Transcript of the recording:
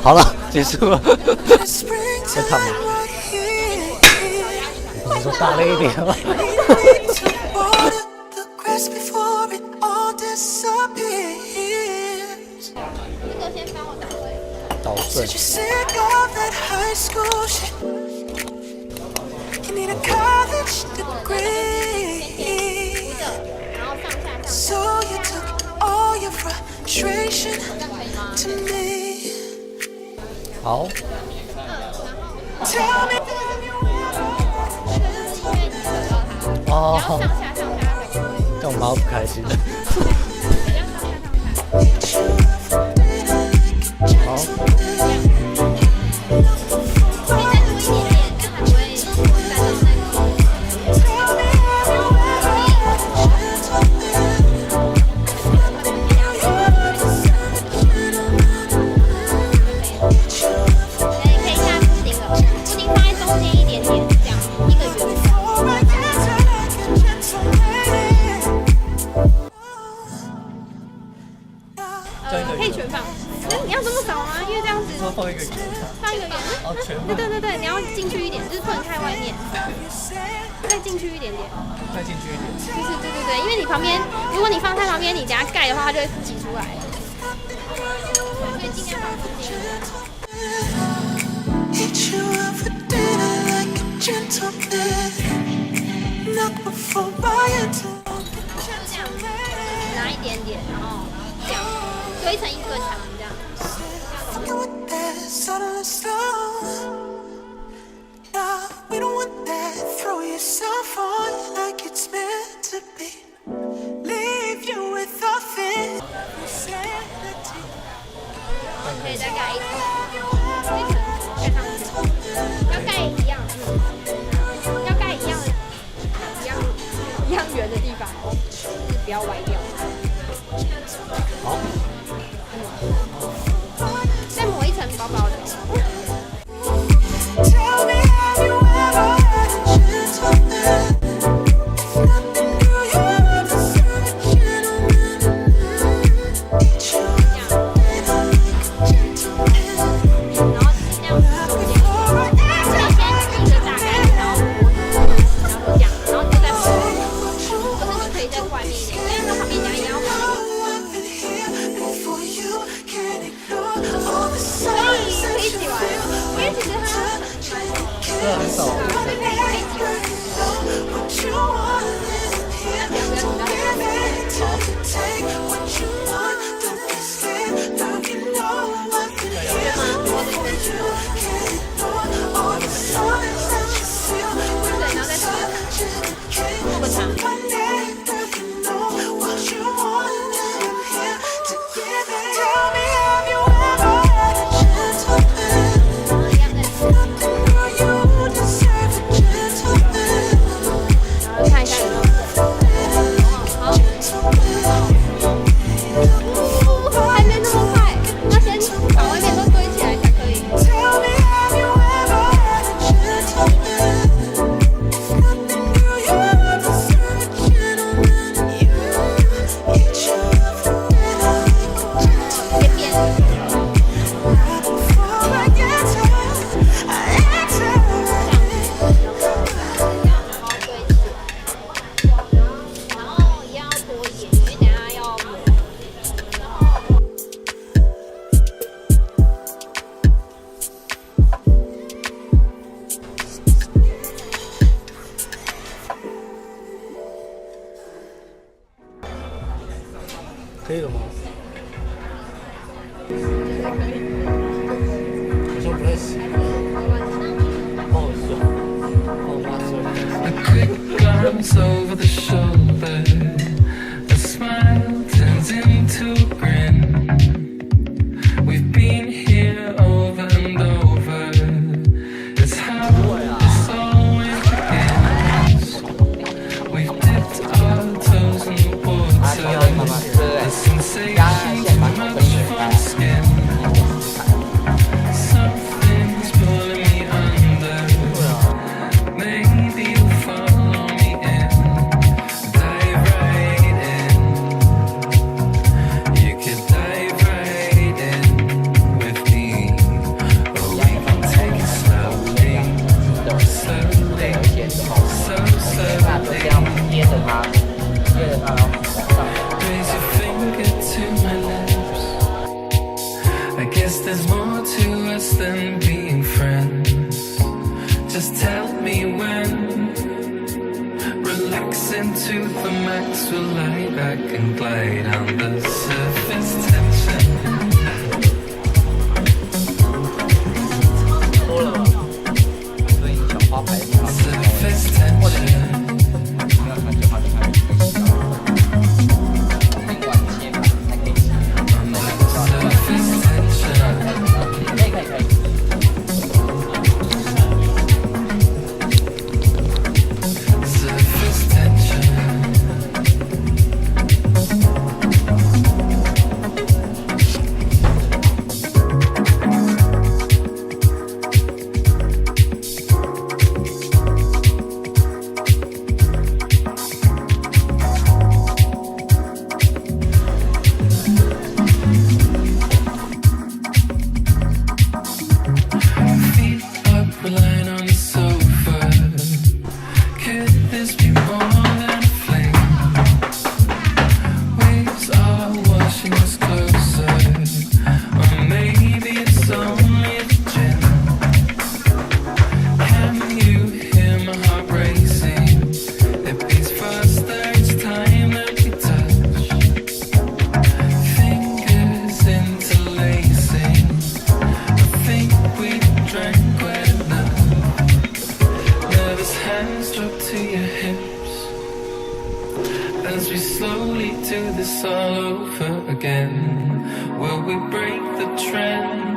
好了，结束了。在看吗？你说大力一点吗？捣碎。好。哦，这样我妈不开心的。好。可以全放，你要这么少吗？因为这样子放一个圆，哦，全部。对，你要进去一点，就是不能太外面，再进去一点点，再进去一点。就是对，因为你旁边，如果你放太旁边，你等下盖的话，它就会挤出来。所以尽量放中间。就这样，拿一点点，然后这样堆成一个墙这样。可以再盖一层，盖上去，要盖一样，要盖一样圆的地方哦，就是不要歪掉。好，再抹一层薄薄的。很少。可以了吗？好像不太行。好好笑，好妈dive right on the surface tension. 多了吧？所以小花牌地方或者你要传的话，就看你洗澡，另外切盘才可以洗。可以。Lying on the sofa, could this be more than a flame? Waves are washing us closer, or maybe it's only the gin. Can you hear my heart racing? It beats faster each time that we touch. Fingers interlacing, I think we drank quite enough. Nervous hands drop to your hips as we slowly do this all over again. Will we break the trend?